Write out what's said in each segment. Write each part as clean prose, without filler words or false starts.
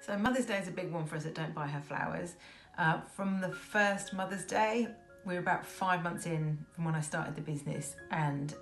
So Mother's Day is a big one for us at Don't Buy Her Flowers. From the first Mother's Day, we were about 5 months in from when I started the business, and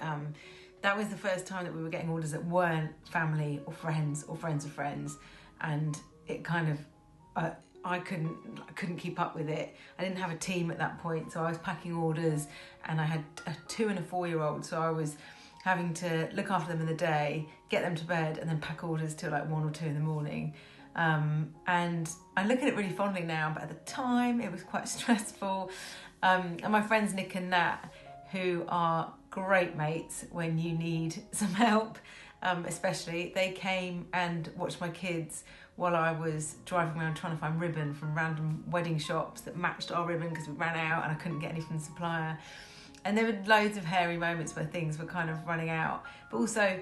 that was the first time that we were getting orders that weren't family or friends or friends of friends, and it kind of I couldn't keep up with it. I didn't have a team at that point, so I was packing orders, and I had a 2 and a 4-year-old, so I was having to look after them in the day, get them to bed, and then pack orders till like 1 or 2 in the morning. And I look at it really fondly now, but at the time it was quite stressful. And my friends Nick and Nat, who are great mates when you need some help, especially, they came and watched my kids while I was driving around trying to find ribbon from random wedding shops that matched our ribbon because we ran out and I couldn't get any from the supplier. And there were loads of hairy moments where things were kind of running out. But also,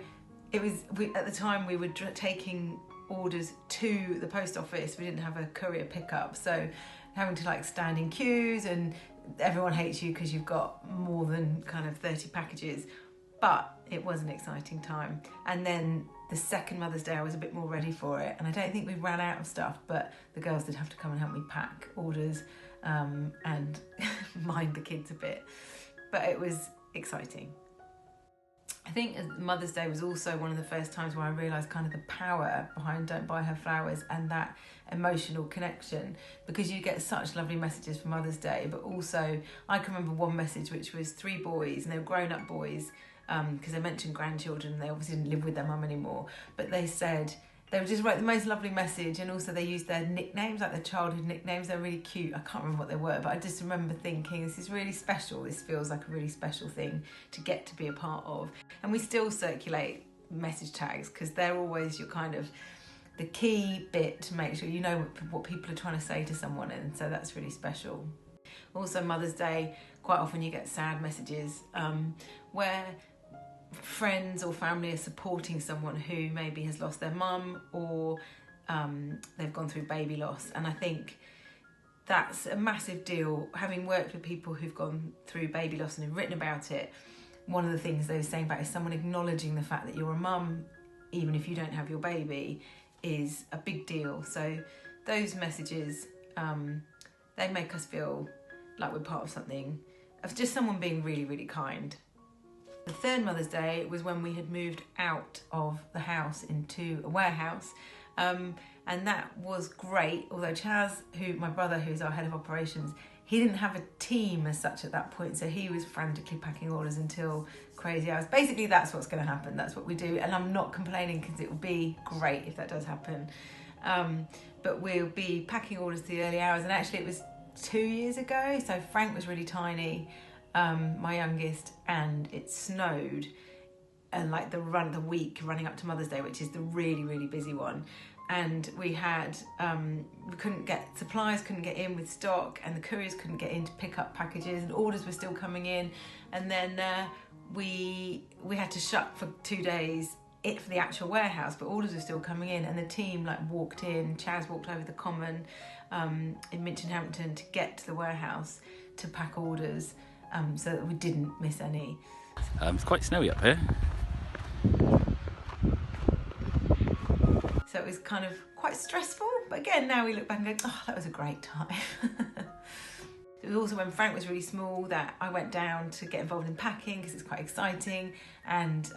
at the time we were taking orders to the post office. We didn't have a courier pickup, so having to like stand in queues, and everyone hates you because you've got more than kind of 30 packages. But it was an exciting time. And then the second Mother's Day I was a bit more ready for it, and I don't think we ran out of stuff, but the girls did have to come and help me pack orders and mind the kids a bit, but it was exciting. I think Mother's Day was also one of the first times where I realised kind of the power behind Don't Buy Her Flowers and that emotional connection, because you get such lovely messages for Mother's Day, but also I can remember one message which was 3 boys, and they were grown-up boys, because they mentioned grandchildren. They obviously didn't live with their mum anymore, but they said they would just write the most lovely message, and also they used their nicknames, like their childhood nicknames. They're really cute. I can't remember what they were, but I just remember thinking, this is really special. This feels like a really special thing to get to be a part of. And we still circulate message tags because they're always your kind of the key bit to make sure you know what people are trying to say to someone, and so that's really special. Also, Mother's Day, quite often you get sad messages where friends or family are supporting someone who maybe has lost their mum, or they've gone through baby loss, and I think that's a massive deal. Having worked with people who've gone through baby loss and have written about it, one of the things they were saying about is someone acknowledging the fact that you're a mum, even if you don't have your baby, is a big deal. So those messages, they make us feel like we're part of something, of just someone being really, really kind. The third Mother's Day was when we had moved out of the house into a warehouse, and that was great, although Chaz, my brother, who's our head of operations, he didn't have a team as such at that point, so he was frantically packing orders until crazy hours. Basically, that's what's going to happen, that's what we do, and I'm not complaining because it will be great if that does happen. But we'll be packing orders to the early hours, and actually it was 2 years ago, so Frank was really tiny, my youngest, and it snowed, and like the week running up to Mother's Day, which is the really, really busy one, and we had we couldn't get suppliers, couldn't get in with stock, and the couriers couldn't get in to pick up packages, and orders were still coming in, and then we had to shut for 2 days for the actual warehouse, but orders were still coming in, and the team like walked in. Chaz walked over the common in Minchinhampton to get to the warehouse to pack orders, so that we didn't miss any. It's quite snowy up here. So it was kind of quite stressful, but again, now we look back and go, oh, that was a great time. It was also when Frank was really small that I went down to get involved in packing because it's quite exciting, and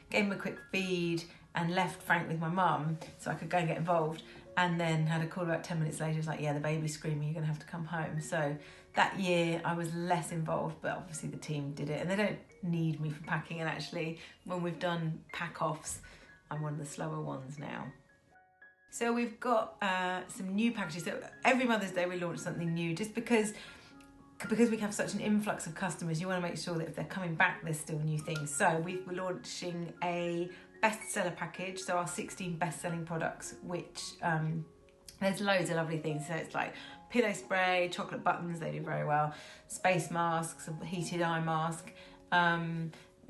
gave him a quick feed and left Frank with my mum so I could go and get involved, and then had a call about 10 minutes later. It was like, yeah, the baby's screaming, you're going to have to come home. So that year I was less involved, but obviously the team did it, and they don't need me for packing, and actually when we've done pack-offs, I'm one of the slower ones now. So we've got some new packages. So every Mother's Day we launch something new, just because we have such an influx of customers, you want to make sure that if they're coming back, there's still new things. So we're launching a bestseller package, so our 16 best-selling products, which there's loads of lovely things. So it's like pillow spray, chocolate buttons, they do very well, space masks, a heated eye mask,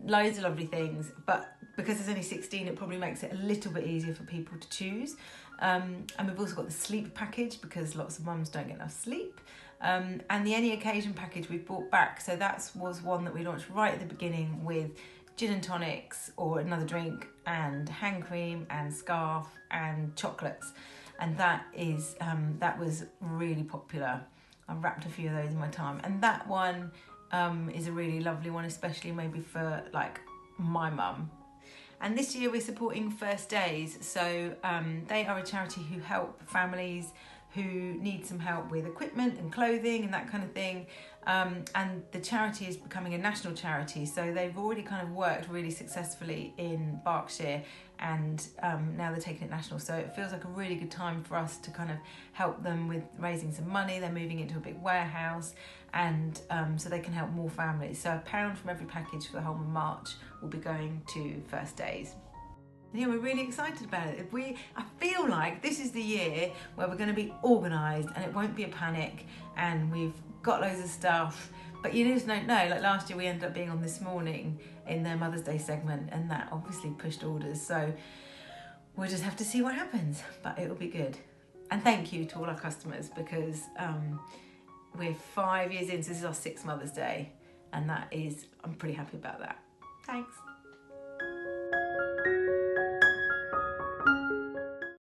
loads of lovely things, but because there's only 16, it probably makes it a little bit easier for people to choose. And we've also got the sleep package, because lots of mums don't get enough sleep. And the any occasion package we've brought back. So that was one that we launched right at the beginning with gin and tonics or another drink, and hand cream and scarf and chocolates. and that was really popular. I've wrapped a few of those in my time, and that one is a really lovely one, especially maybe for like my mum. And this year we're supporting First Days, so they are a charity who help families who need some help with equipment and clothing and that kind of thing. And the charity is becoming a national charity, so they've already kind of worked really successfully in Berkshire, and now they're taking it national. So it feels like a really good time for us to kind of help them with raising some money. They're moving into a big warehouse, and so they can help more families. So £1 from every package for the whole of March will be going to First Days. Yeah, we're really excited about it. I feel like this is the year where we're going to be organised and it won't be a panic, and we've got loads of stuff, but you just don't know. Like last year we ended up being on This Morning in their Mother's Day segment, and that obviously pushed orders, so we'll just have to see what happens, but it'll be good. And thank you to all our customers, because we're 5 years in, so this is our 6th Mother's Day, and I'm pretty happy about that. Thanks.